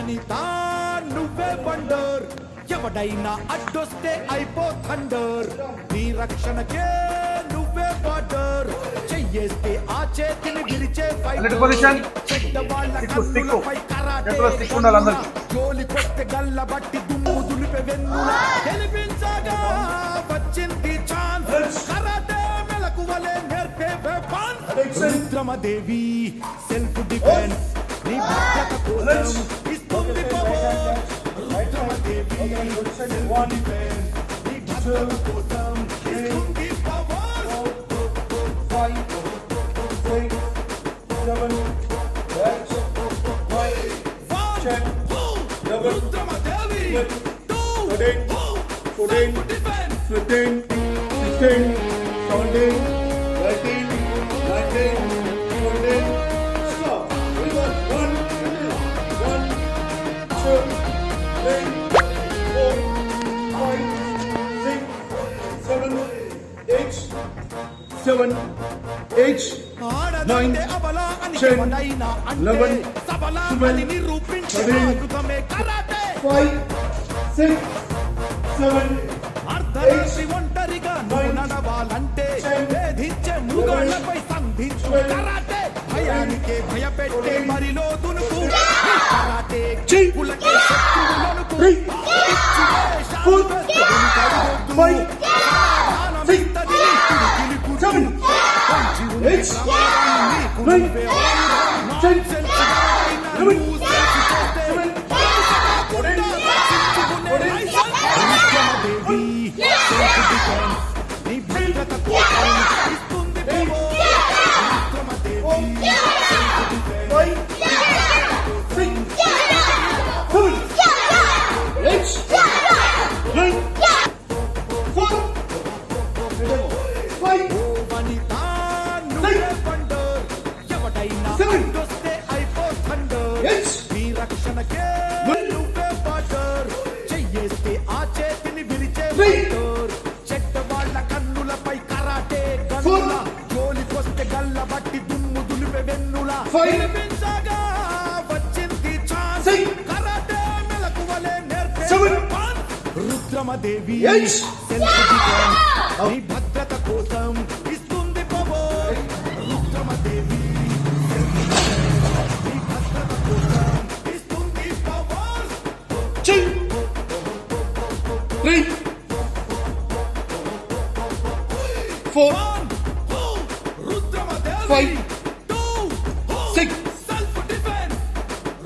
వనితా నువ్వే వండర్ ఎవడైనా అడ్డొస్తే అయిపో థండర్ నీ రక్షణకే నువ్వే బార్డర్ చెయ్యేస్తే ఆ చేతిని విరిచే ఫైటర్ చెడ్డ వాళ్ళ కన్నులపై కరాటే జోలికొస్తే గల్ల బట్టి దుమ్ము దులిపే వెన్నులా గెలిపించగా వచ్చింది ఛాన్స్ కరాటే మెలకువలే నేర్పే వెపన్ రుద్రమదేవి సెల్ఫ్ డిఫెన్స్ నీ భద్రత కోసం ఇస్తుంది పవర్ రుద్రమదేవి సెల్ఫ్ డిఫెన్స్ నీ భద్రత కోసం ఇస్తుంది power 5 6 7 8 9 10 Rudramadevi 2 14 15 16 17 18 19 20 stop. We got 1 2 3 4 5 6 7 8 9 10 11 12 5 6 7 అర్ధరాత్రి ఒంటరిగా నడవాలంటే వేధించే మృగాళ్లపై సంధించు కరాటే భయానికే భయపెట్టే మరిలో దునుకు కరాటే చిక్కులకే శత్రువులకు నీ భద్రత కోసం ఇస్తుంది వనితా నువ్వే వండర్ ఎవడైనా అడ్డొస్తే అయిపో థండర్ నీ రక్షణకే నువ్వే బార్డర్ చెయ్యేస్తే ఆ చేతిని విరిచే ఫైటర్ చెడ్డ వాళ్ళ కన్నులపై కరాటే గన్నుల జోలికొస్తే గల్ల బట్టి దుమ్ము దులిపే వెన్నులా గెలిపించగా వచ్చింది ఛాన్స్ కరాటే మెలకువలే నేర్పే రుద్రమదేవి సెల్ఫ్ డిఫెన్స్ నీ భద్రత కోసం ఇస్తుంది పవర్ రుద్రమదేవి నీ భద్రత కోసం ఇస్తుంది power 3 4 Rudramadevi 5 6 self defence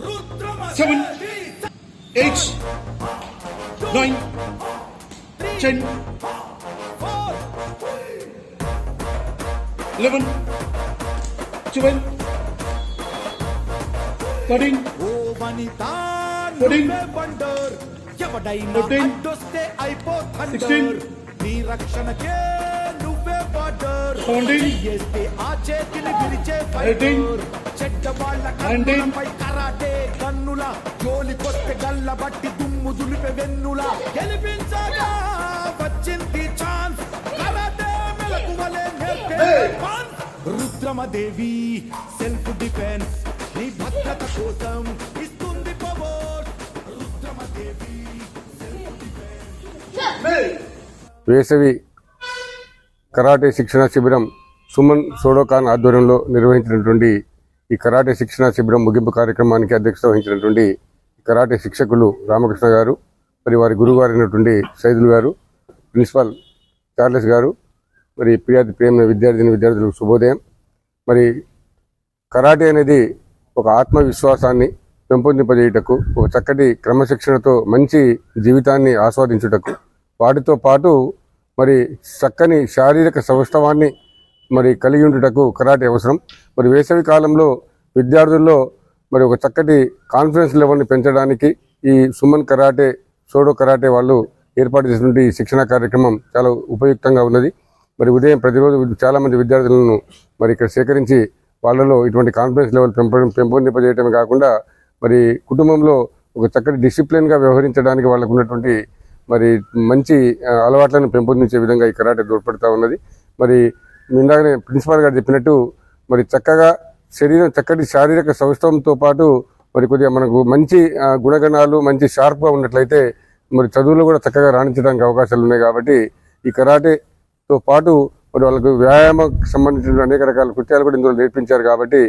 Rudramadevi 8 9 10 11 12 13 ఓ వనితా 14 నువ్వే వండర్ ఎవడైనా 15 అడ్డొస్తే అయిపో 16 థండర్ నీ రక్షణకే నువ్వే బార్డర్ 17 చేస్తే ఆ చేతిని విరిచే 18 ఫైటర్ చెడ్డ వాళ్ళ కన్నులపై కరాటే కన్నుల జోలికొస్తే గల్ల బట్టి దుమ్ము దులిపే వెన్నులా గెలిపించగా వచ్చింది ఛాన్స్ కరాటే మెలకువలే నేర్పే వెపన్ రుద్రమదేవి సెల్ఫ్ డిఫెన్స్ నీ భద్రత కోసం ఇస్తుంది పవర్ రుద్రమదేవి సెల్ఫ్ డిఫెన్స్ వేసవి కరాటే శిక్షణ శిబిరం సుమన్ సోడోకాన్ ఆధ్వర్యంలో నిర్వహించినటువంటి ఈ కరాటే శిక్షణ శిబిరం ముగింపు కార్యక్రమానికి అధ్యక్షత వహించినటువంటి కరాటే శిక్షకులు రామకృష్ణ గారు, మరి వారి గురువు అయినటువంటి సైదులు గారు, ప్రిన్సిపాల్ చార్లెస్ గారు, మరి ప్రియాతి విద్యార్థులకు శుభోదయం. మరి కరాటే అనేది ఒక ఆత్మవిశ్వాసాన్ని పెంపొందింపజేయుటకు, ఒక చక్కటి క్రమశిక్షణతో మంచి జీవితాన్ని ఆస్వాదించుటకు, వాటితో పాటు మరి చక్కని శారీరక సౌష్ఠవాన్ని మరి కలిగి ఉండుటకు కరాటే అవసరం. మరి వేసవి కాలంలో విద్యార్థుల్లో మరి ఒక చక్కటి కాన్ఫిడెన్స్ లెవెల్ని పెంచడానికి ఈ సుమన్ కరాటే సోడో కరాటే వాళ్ళు ఏర్పాటు చేసినటువంటి ఈ శిక్షణ కార్యక్రమం చాలా ఉపయుక్తంగా ఉన్నది. మరి ఉదయం ప్రతిరోజు చాలామంది విద్యార్థులను మరి ఇక్కడ సేకరించి వాళ్ళలో ఇటువంటి కాన్ఫిడెన్స్ లెవెల్ పెంపొందింపజేయటమే కాకుండా మరి కుటుంబంలో ఒక చక్కటి డిసిప్లిన్గా వ్యవహరించడానికి వాళ్ళకు ఉన్నటువంటి మరి మంచి అలవాట్లను పెంపొందించే విధంగా ఈ కరాటే తోడ్పడుతూ ఉన్నది. మరి ఇందాకనే ప్రిన్సిపాల్ గారు చెప్పినట్టు మరి చక్కటి శారీరక సౌష్ఠవంతో పాటు మరి కొద్దిగా మనకు మంచి గుణగణాలు మంచి షార్ప్గా ఉన్నట్లయితే మరి చదువులో కూడా చక్కగా రాణించడానికి అవకాశాలు ఉన్నాయి. కాబట్టి ఈ కరాటేతో పాటు మరి వాళ్ళకు వ్యాయామకు సంబంధించిన అనేక రకాల కృత్యాలు కూడా ఇందులో నేర్పించారు. కాబట్టి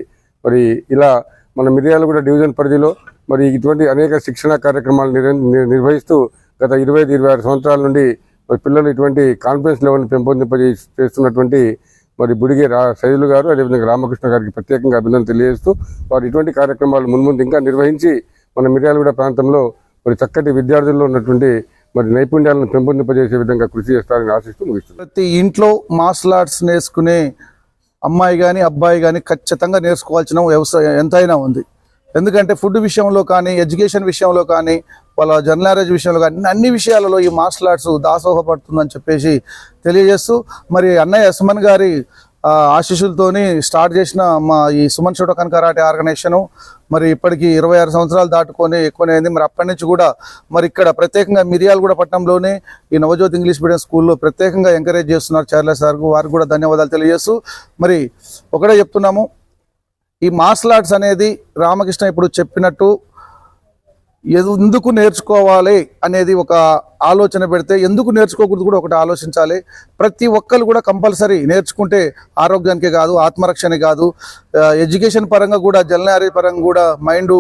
మరి ఇలా మన మిర్యాలగూడ డివిజన్ పరిధిలో మరి ఇటువంటి అనేక శిక్షణ కార్యక్రమాలు నిర్వహిస్తూ గత 25-26 సంవత్సరాల నుండి మరి పిల్లలు ఇటువంటి కాన్ఫిడెన్స్ లెవెల్ని చేస్తున్నటువంటి మరి బుడిగే సైదులు గారు అదేవిధంగా రామకృష్ణ గారికి ప్రత్యేకంగా అభినందన తెలియజేస్తూ వారు ఇటువంటి కార్యక్రమాలు మున్ముందు ఇంకా నిర్వహించి మన మిర్యాలగూడ ప్రాంతంలో మరి చక్కటి విద్యార్థుల్లో ఉన్నటువంటి మరి నైపుణ్యాలను పెంపొందింపజేసే విధంగా కృషి చేస్తారని ఆశిస్తూ ముగిస్తున్నారు. ప్రతి ఇంట్లో మార్షల్ ఆర్ట్స్ నేర్చుకునే అమ్మాయి కానీ అబ్బాయి కానీ ఖచ్చితంగా నేర్చుకోవాల్సిన వ్యవసాయం ఎంతైనా ఉంది. ఎందుకంటే ఫుడ్ విషయంలో కానీ ఎడ్యుకేషన్ విషయంలో కానీ వాళ్ళ జనరల్ నాలెడ్జ్ విషయంలో కానీ అన్ని విషయాలలో ఈ మార్షల్ ఆర్ట్స్ దాసోహపడుతుందని చెప్పేసి తెలియజేస్తూ మరి అన్నయ్య సుమన్ గారి ఆశీస్సులతోని స్టార్ట్ చేసిన మా ఈ సుమన్ షోటోకాన్ కరాటే ఆర్గనైజేషను మరి ఇప్పటికి 26 సంవత్సరాలు దాటుకొని ఎక్కువనే అయింది. మరి అప్పటి నుంచి కూడా మరి ఇక్కడ ప్రత్యేకంగా మిర్యాలగూడ పట్టణంలోనే ఈ నవజ్యోతి ఇంగ్లీష్ మీడియం స్కూల్లో ప్రత్యేకంగా ఎంకరేజ్ చేస్తున్నారు చార్లె సార్, వారికి కూడా ధన్యవాదాలు తెలియజేస్తూ మరి ఒకటే చెప్తున్నాము, ఈ మార్షల్ ఆర్ట్స్ అనేది రామకృష్ణ ఇప్పుడు చెప్పినట్టు ఎందుకు నేర్చుకోవాలి అనేది ఒక ఆలోచన పెడితే ఎందుకు నేర్చుకోకూడదు కూడా ఒకటి ఆలోచించాలి. ప్రతి ఒక్కరు కూడా కంపల్సరీ నేర్చుకుంటే ఆరోగ్యానికే కాదు ఆత్మరక్షణ కాదు ఎడ్యుకేషన్ పరంగా కూడా జనరల్ పరంగా కూడా మైండ్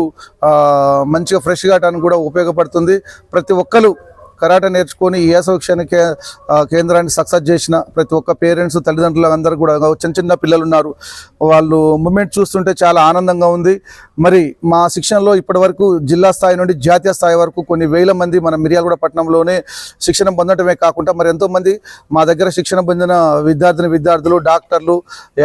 మంచిగా ఫ్రెష్ కావడానికి కూడా ఉపయోగపడుతుంది. ప్రతి ఒక్కరు కరాటే నేర్చుకొని ఈ శిక్షణ కేంద్రాన్ని సక్సెస్ చేసిన ప్రతి ఒక్క పేరెంట్స్ తల్లిదండ్రులు అందరూ కూడా చిన్న చిన్న పిల్లలు ఉన్నారు, వాళ్ళు మూమెంట్ చూస్తుంటే చాలా ఆనందంగా ఉంది. మరి మా శిక్షణలో ఇప్పటి వరకు జిల్లా స్థాయి నుండి జాతీయ స్థాయి వరకు కొన్ని వేల మంది మన మిర్యాలగూడ పట్టణంలోనే శిక్షణ పొందడమే కాకుండా మరి ఎంతోమంది మా దగ్గర శిక్షణ పొందిన విద్యార్థులు డాక్టర్లు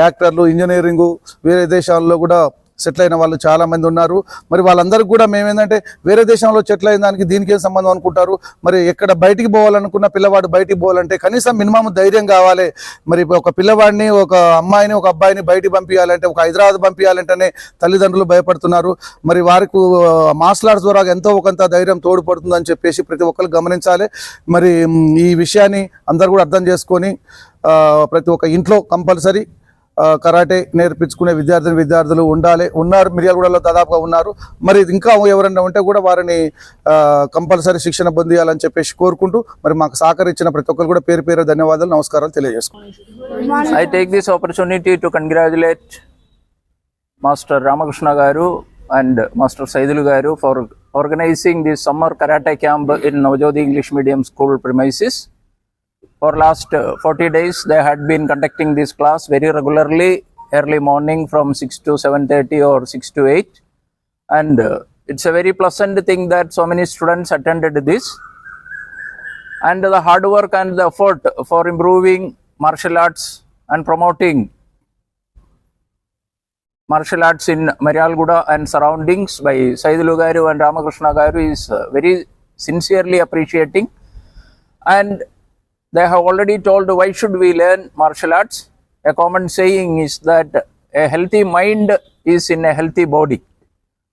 యాక్టర్లు ఇంజనీరింగు వేరే దేశాల్లో కూడా సెటిల్ అయిన వాళ్ళు చాలా మంది ఉన్నారు. మరి వాళ్ళందరికీ కూడా మేమేంటంటే వేరే దేశంలో సెటిల్ అయిన దానికి దీనికి ఏం సంబంధం అనుకుంటారు. మరి ఎక్కడ బయటికి పోవాలనుకున్న పిల్లవాడు బయటికి పోవాలంటే కనీసం మినిమం ధైర్యం కావాలి. మరి ఒక పిల్లవాడిని ఒక అమ్మాయిని ఒక అబ్బాయిని బయటికి పంపించాలంటే ఒక హైదరాబాద్ పంపించాలంటేనే తల్లిదండ్రులు భయపడుతున్నారు. మరి వారికి మార్షల్ ఆర్ట్స్ ద్వారా ఎంతో ఒకంత ధైర్యం తోడ్పడుతుందని చెప్పేసి ప్రతి ఒక్కరు గమనించాలి. మరి ఈ విషయాన్ని అందరూ కూడా అర్థం చేసుకొని ప్రతి ఒక్క ఇంట్లో కంపల్సరీ కరాటే నేర్పించుకునే విద్యార్థులు ఉన్నారు మిర్యాలగూడలో దాదాపుగా ఉన్నారు. మరి ఇంకా ఎవరైనా ఉంటే కూడా వారిని కంపల్సరీ శిక్షణ పొందియాలని చెప్పేసి కోరుకుంటూ మరి మాకు సహకరించిన ప్రతి ఒక్కరు కూడా పేరు పేరు ధన్యవాదాలు నమస్కారాలు తెలియజేసుకుంటున్నాను. I take this opportunity to congratulate Master Ramakrishna Garu and Master Saidulu Garu for organizing this summer karate camp in Navajyoti English Medium School premises. For last 40 days they had been conducting this class very regularly, early morning from 6 to 7:30 or 6 to 8, and it's a very pleasant thing that so many students attended this, and the hard work and the effort for improving martial arts and promoting martial arts in Miryalguda and surroundings by Saidulu Garu and Ramakrishna Garu is very sincerely appreciating. And they have already told why should we learn martial arts. A common saying is that a healthy mind is in a healthy body.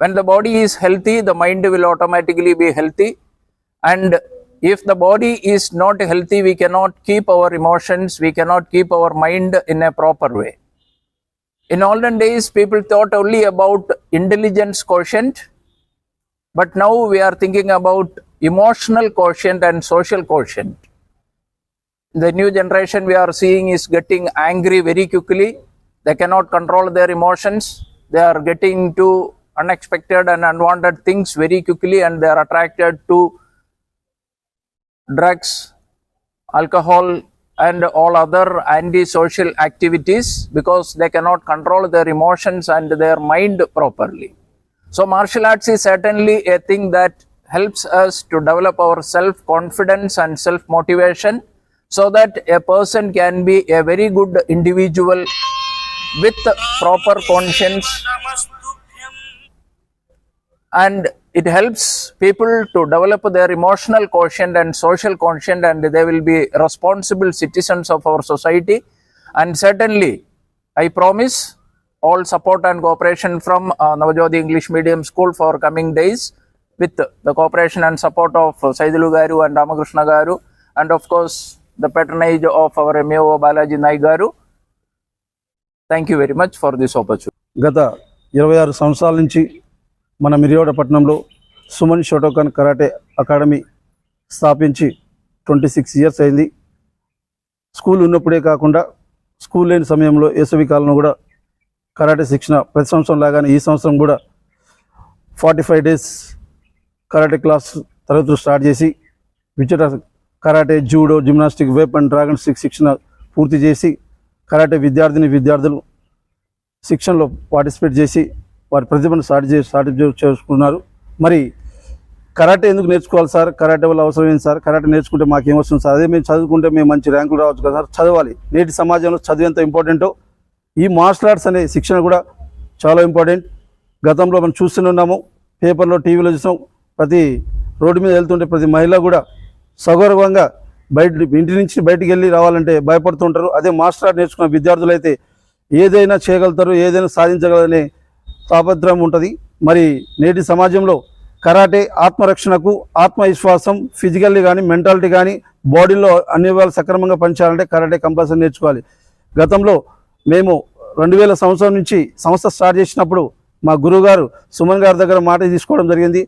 When the body is healthy, the mind will automatically be healthy. And if the body is not healthy, we cannot keep our emotions, we cannot keep our mind in a proper way. In olden days, people thought only about intelligence quotient, but now we are thinking about emotional quotient and social quotient. The new generation we are seeing is getting angry very quickly. They cannot control their emotions. They are getting into unexpected and unwanted things very quickly, and they are attracted to drugs, alcohol, and all other anti-social activities because they cannot control their emotions and their mind properly. So martial arts is certainly a thing that helps us to develop our self-confidence and self-motivation, so that a person can be a very good individual with proper conscience, and it helps people to develop their emotional quotient and social quotient, and they will be responsible citizens of our society. And certainly I promise all support and cooperation from Navajyoti English Medium School for coming days, with the cooperation and support of Saidulu Garu and Ramakrishna Garu, and of course the patronage of our MEO Balaji Naik Garu. Thank you very much for this opportunity. గత 26 సంవత్సరాల నుంచి మన మిర్యాడ పట్టణంలో Suman Shotokan karate academy స్థాపించి 26 years అయింది. School ఉన్నప్పుడే కాకుండా school లేని సమయంలో వేసవి కాలంలో కూడా కరాటే శిక్షణ ప్రతి సంవత్సరం లాగానే ఈ సంవత్సరం కూడా 45 డేస్ కరాటే క్లాస్ తరగతులు స్టార్ట్ చేసి విచిత్ర కరాటే, జూడో, జిమ్నాస్టిక్, వేప్ అండ్ డ్రాగన్ స్టిక్ శిక్షణ పూర్తి చేసి కరాటే విద్యార్థులు శిక్షణలో పార్టిసిపేట్ చేసి వారి ప్రతిభను సాటి చేసుకున్నారు. మరి కరాటే ఎందుకు నేర్చుకోవాలి సార్, కరాటే వల్ల అవసరం ఏంటి సార్, కరాటే నేర్చుకుంటే మాకేం వస్తుంది సార్, అదే మేము చదువుకుంటే మేము మంచి ర్యాంకులు రావచ్చు కదా సార్. చదవాలి. నేటి సమాజంలో చదువు ఎంత ఇంపార్టెంటో ఈ మార్షల్ ఆర్ట్స్ అనే శిక్షణ కూడా చాలా ఇంపార్టెంట్. గతంలో మనం చూస్తూనే ఉన్నాము, పేపర్లో, టీవీలో చూసాం. ప్రతి రోడ్డు మీద వెళ్తుంటే ప్రతి మహిళ కూడా సగౌరవంగా ఇంటి నుంచి బయటికి వెళ్ళి రావాలంటే భయపడుతుంటారు. అదే మార్షల్ ఆర్ట్ నేర్చుకున్న విద్యార్థులు అయితే ఏదైనా చేయగలుగుతారు, ఏదైనా సాధించగలరనే తాపత్రయం ఉంటుంది. మరి నేటి సమాజంలో కరాటే ఆత్మరక్షణకు, ఆత్మవిశ్వాసం, ఫిజికల్లీ కానీ మెంటాలిటీ కానీ బాడీలో అన్ని విధాలు సక్రమంగా పనిచేయాలంటే కరాటే కంపల్సరీ నేర్చుకోవాలి. గతంలో మేము 2000 సంవత్సరం నుంచి సంస్థ స్టార్ట్ చేసినప్పుడు మా గురువుగారు సుమన్ గారి దగ్గర మాట తీసుకోవడం జరిగింది.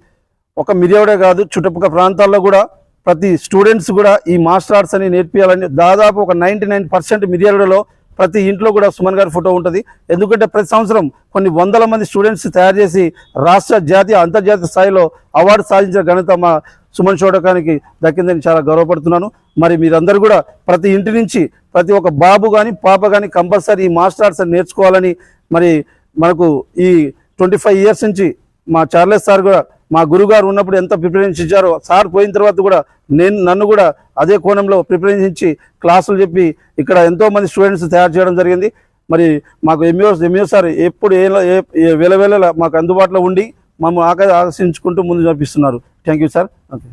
ఒక మిర్యాడే కాదు, చుట్టుపక్కల ప్రాంతాల్లో కూడా ప్రతి స్టూడెంట్స్ కూడా ఈ మార్షల్ ఆర్ట్స్ అని నేర్పియాలని దాదాపు ఒక 99% మిర్యాడలో ప్రతి ఇంట్లో కూడా సుమన్ గారి ఫోటో ఉంటుంది. ఎందుకంటే ప్రతి సంవత్సరం కొన్ని వందల మంది స్టూడెంట్స్ తయారు చేసి రాష్ట్ర, జాతీయ, అంతర్జాతీయ స్థాయిలో అవార్డు సాధించిన ఘనత మా సుమన్ షోటోకానికి దక్కిందని చాలా గర్వపడుతున్నాను. మరి మీరందరూ కూడా ప్రతి ఇంటి నుంచి ప్రతి ఒక్క బాబు కానీ పాప కానీ కంపల్సరీ ఈ మార్షల్ ఆర్ట్స్ నేర్చుకోవాలని, మరి మనకు ఈ 25 ఇయర్స్ నుంచి మా చార్లెస్ సార్ కూడా మా గురుగారు ఉన్నప్పుడు ఎంత ప్రిపరేషన్ ఇచ్చారో, సార్ పోయిన తర్వాత కూడా నన్ను కూడా అదే కోణంలో ప్రిపరేషన్ ఇచ్చి క్లాసులు చెప్పి ఇక్కడ ఎంతోమంది స్టూడెంట్స్ తయారు చేయడం జరిగింది. మరి మాకు ఎంఈఓ సార్ ఎప్పుడు వేల మాకు అందుబాటులో ఉండి మమ్మల్ని ఆకర్షించుకుంటూ ముందు నడిపిస్తున్నారు. Thank you sir. ఓకే.